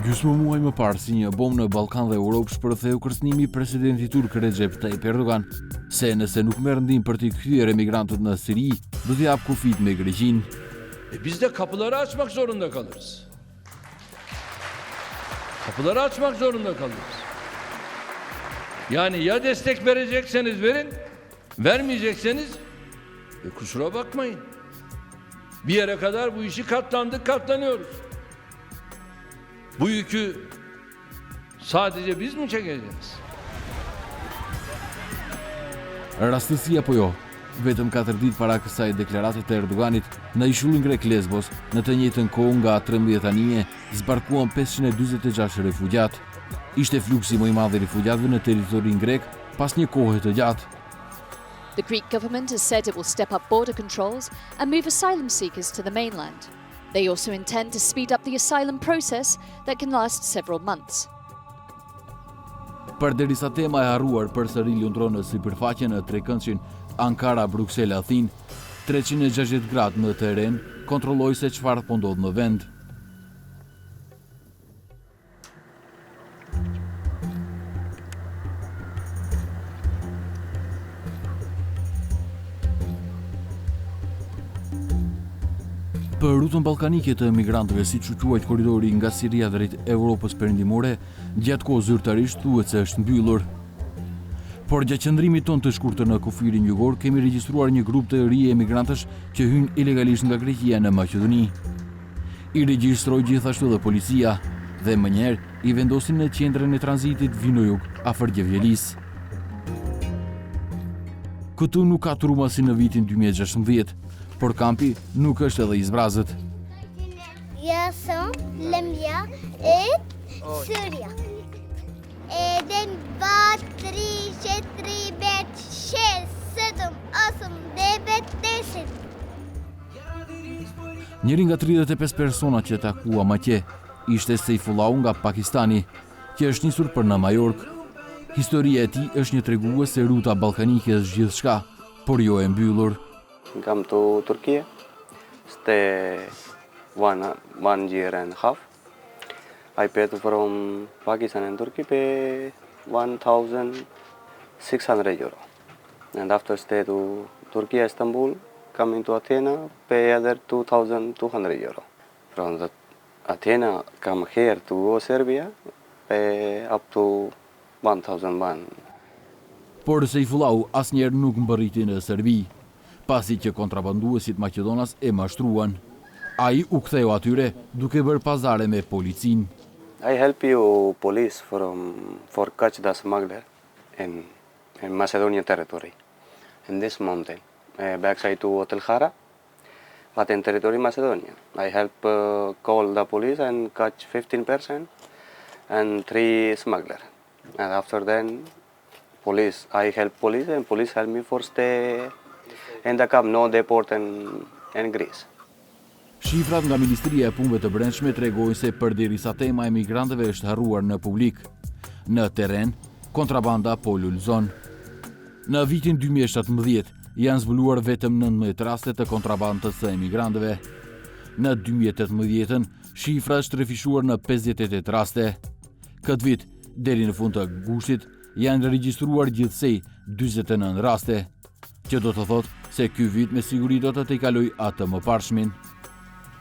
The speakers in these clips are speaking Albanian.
Gjysmë muaj më parë si një bomë në Ballkan dhe Europë shpërtheu kërcënimi i presidentit turk Recep Tayyip Erdogan, se nëse nuk merr ndihmë për t'i kthyer emigrantët në Siri, do t'i jap kufit me Greqinë. Biz de kapıları açmak zorunda kalırız. Kapıları açmak zorunda kalırız. Yani ya destek verecekseniz verin, vermeyecekseniz kusura bakmayın. Bir yere kadar bu işi katlanıyoruz. Bu yükü sadece biz mi çekeceğiz? Rastësi apo jo, vetëm 4 ditë para kësaj deklarate të Erdoganit, në ishullin grek Lesbos, në të njëjtën kohë nga 13 anije, zbarkuan 546 refugjat. Ishte fluksi më i madh i refugjatëve në territorin grek pas një kohe të gjatë. The Greek government has said it will step up border controls and move asylum seekers to the mainland. They also intend to speed up the asylum process that can last several months. Përderisa tema e harruar përsëri lundron në sipërfaqe në trekëndshin Ankara-Bruksel-Athinë, 360 gradë në teren kontrolloi se çfarë po ndodh në vend. Për rrugën ballkanike të emigrantëve, siç u quajt korridori nga Siria drejt Evropës perëndimore, gjatë kohës zyrtarisht thuhet se është mbyllur. Por gjatë qëndrimit ton të shkurtër në kufirin jugor, kemi regjistruar një grup të ri emigrantësh që hyjnë ilegalisht nga Greqia në Maqedoni. I regjistroi gjithashtu dhe policia dhe më njëherë i vendosin në qendrën e tranzitit Vinojug afër Gjevjelis. Këtu nuk ka turma si në vitin 2016, por kampi nuk është edhe i zbrazët. Jasëm, Lëmja e Syria. Eden, 2, 3, 4, 5, 6, 7, 8, 9, 10. Njëri nga 35 persona që takua atje ishte Seyfullah nga Pakistani, që është nisur për në Majorkë. Historia e tij është një tregues se ruta ballkanike është gjithçka, por jo e mbyllur. Come to Turkey, stay one year and a half. I paid from Pakistan and Turkey pay 1,600 euro. And after stay to Turkey, Istanbul, coming to Athena, pay other 2,200 euro. From the Athena, come here to Serbia, pay up to 1,001. Por Seyfullahu asnjëherë nuk mbërriti në Serbi, pasi që kontrabanduesit maqedonas e mashtruan. Ai u ktheu atyre duke bërë pazare me policinë. I help you police for catch the smuggler in Macedonian territory, in this mountain, backside to Hotel Hara, but in territory Macedonia. I help call the police and catch 15% and 3 smuggler. And after then, I help police and police help me for stay in the camp, no deport in Greece. Shifrat nga Ministria e Punëve të Brendshme tregojnë se përderisa tema e migrantëve është harruar në publik, në terren, kontrabanda po lulëzon. Në vitin 2017 janë zbuluar vetëm 19 raste të kontrabandës së emigrantëve. Në 2018 shifra është rrëfishuar në 58 raste. Këtë vit, deri në fund të gushtit, janë regjistruar gjithsej 49 raste, që do të thotë se ky vit me siguri do të tejkaloj atë më parshmin.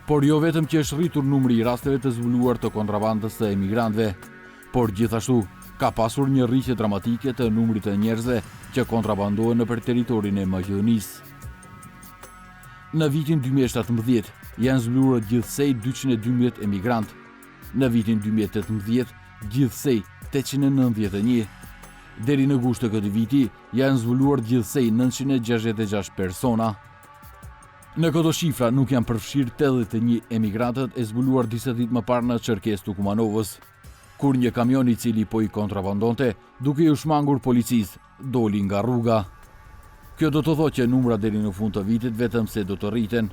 Por jo vetëm që është rritur numri i rasteve të zbuluar të kontrabandës së emigrantëve, por gjithashtu ka pasur një rritje dramatike të numrit të njerëzve që kontrabandohen nëpër territorin e Maqedonisë. Në vitin 2017 janë zbuluar gjithsej 212 emigrant, në vitin 2018 gjithsej 891. Deri në gusht të këtij viti janë zbuluar gjithsej 966 persona. Në këto shifra nuk janë përfshirë 81 emigrantët e zbuluar disa ditë më parë në Çerkes Tukumanovës, kur një kamion i cili po i kontrabandonte, duke u shmangur policisë, doli nga rruga. Kjo do të thotë që numra deri në fund të vitit vetëm se do të rriten,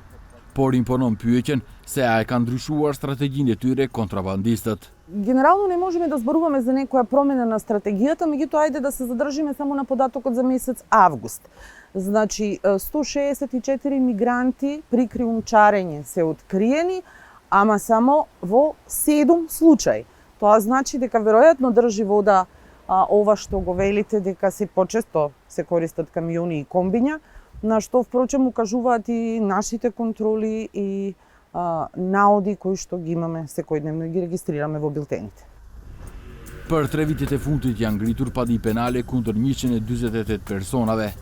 por imponon pyetjen se a e kanë ndryshuar strategjinë e tyre kontrabandistët. Генерално не можеме да зборуваме за некоја промена на стратегијата, меѓутоа ајде да се задржиме само на податокот за месец август. Значи 164 мигранти при криумчарење се откриени, ама само во 7 случаи. Тоа значи дека веројатно држи вода ова што го велите, дека се почесто се користат камиони и комбиња, на што впрочем укажуваат и нашите контроли и наоди кои што ги имаме секојдневно и ги регистрираме во билтените. Për 3 vitet e fundit janë ngritur padi penale kundër 148 personave,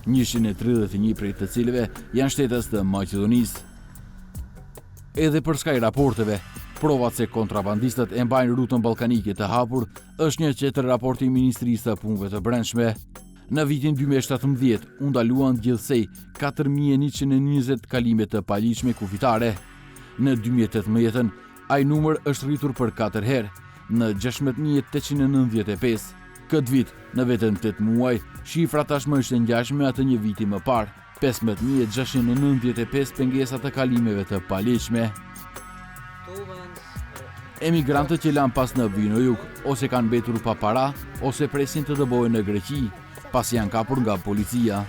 131 prej të cilëve janë shtetas të Maqedonisë. Edhe për skaj raporteve, provat se kontrabandistët e mbajnë rrutën ballkanike të hapur është një tjetër raport i Ministrisë së Punëve të Brendshme. Në vitin 2017 u ndaluan gjithsej 4120 kalime të paligjshme kufitare. Në 2018 ai numër është rritur për 4 herë, në 16895. Këtë vit, në vetëm 8 muaj, shifra tashmë është ngjashme me atë një viti më parë, 15695 pengesa të kalimeve të paligjshme. Emigrantët që lanë pas në vijnë në jug, ose kanë mbetur pa para, ose presin të dëbojnë në Greqi, pas janë kapur nga policia.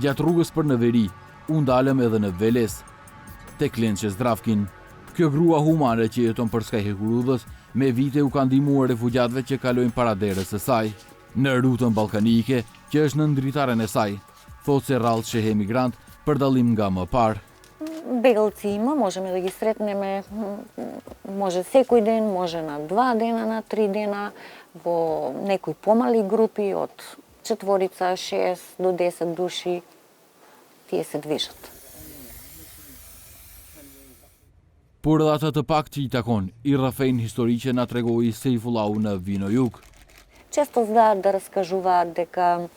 Gjatë rrugës për në veri, u ndalëm edhe në Veles, tek Lençe Zdravkin. Kjo grua humane që jeton për skaj hekurudhës, me vite u ka ndihmuar refugjatëve që kalojnë para derës së saj, në rrutën ballkanike që është në ndritaren e saj, thotë se rrallë sheh emigrant për dallim nga më parë. Бегалци има, можеме да ги сретнеме, може секој ден, може на 2 дена, на 3 дена, во некои помали групи од 4, 6 до 10 души, тие се движат. Por edhe ata të pak që i takon, i rrafejnë historiqe na tregoi Sejfullahu në Vino Jug. Често знаат да раскажуваат дека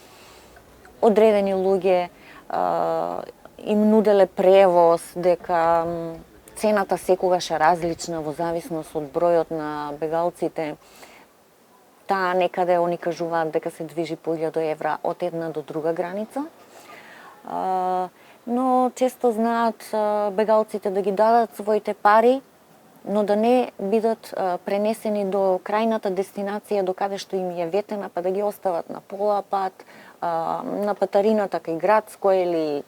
одредени луѓе им нуделе превоз, дека цената секогаш е различна во зависност од бројот на бегалците. Таа некаде они кажуваат дека се движи по 1000 евра од една до друга граница. Но често знаат бегалците да ги дадат своите пари, но да не бидат пренесени до крајната дестинација до каде што им е ветена, па да ги остават на пола пат, на патарината кај градско или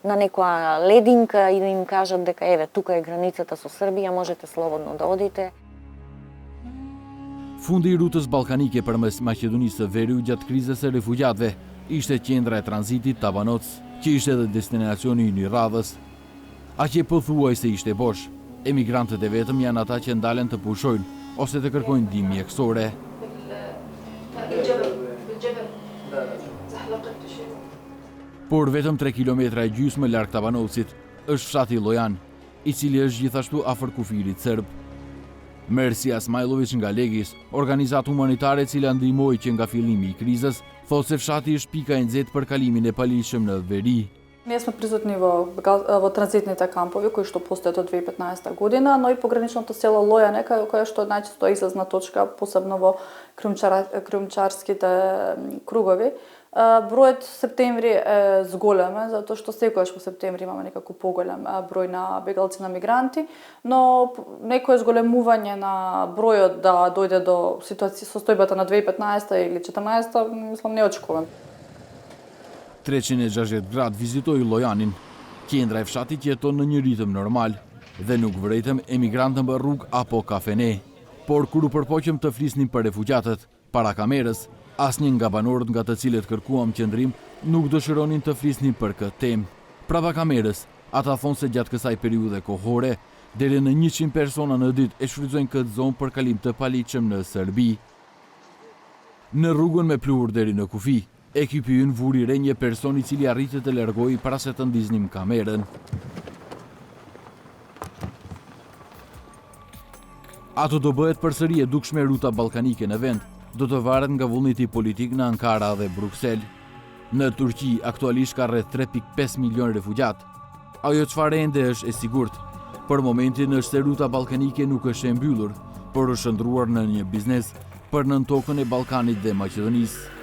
на некоја лединка и да им кажат дека еве тука е границата со Србија, можете слободно да одите. Fundi i rrutës ballkanike përmes Maqedonisë së Veriut gjatë krizës së refugjatëve ishte qendra e tranzitit Tabanoc, që ishte edhe destinacioni i një radhës. Aqe pothuajse ishte bosh. Emigrantët e vetëm janë ata që ndalen të pushojnë ose të kërkojnë ndihmë mjekësore. Por vetëm 3 kilometra e gjysmë larg Tabanocit është fshati Llojan, i cili është gjithashtu afër kufirit serb. Mersi Asmajlović nga Legis, organizatë humanitare e cila ndihmoi që nga fillimi i krizës, thotë se fshati është pika e nxehtë për kalimin e paligjshëm në veri. Ние сме присутни во транзитните кампови кои што постојат од 2015 година, но и пограничното село Лојане, кое што е најчесто излазна точка, посебно во криумчарските кругови. Бројот септември е зголемен, затоа што секогаш во септември имаме некако поголем број на бегалци на мигранти, но некое зголемување на бројот да дојде до состојбата на 2015 или 2014, мислам не очекувам. 360 gradë vizitoi Llojanin, qendra e fshatit që jeton në një ritëm normal dhe nuk vërejtëm emigrantën për rrugë apo kafene. Por kur u përpoqëm të flisnim për refugjatët, para kamerës, asnjë nga banorët nga të cilët kërkuam qëndrim nuk dëshironin të flisnin për këtë temë. Prapa kamerës, ata thonë se gjatë kësaj periudhe kohore, deri në 100 persona në ditë e shfrytëzojnë këtë zonë për kalim të paligjshëm në Serbi. Në rrugën me pluhur deri në kufi, ekipi ynë vuri re një person i cili arriti të largohej para se të ndiznim kamerën. Ato do bëhet përsëri e dukshme ruta ballkanike në vend, do të varet nga vullneti politik në Ankara dhe Bruksel. Në Turqi aktualisht ka rreth 3.5 milion refugjat. Ajo çfarë ende është e sigurt. Për momentin është se ruta ballkanike nuk është e mbyllur, por është ndruar në një biznes për nën tokën e Ballkanit dhe Maqedonisë.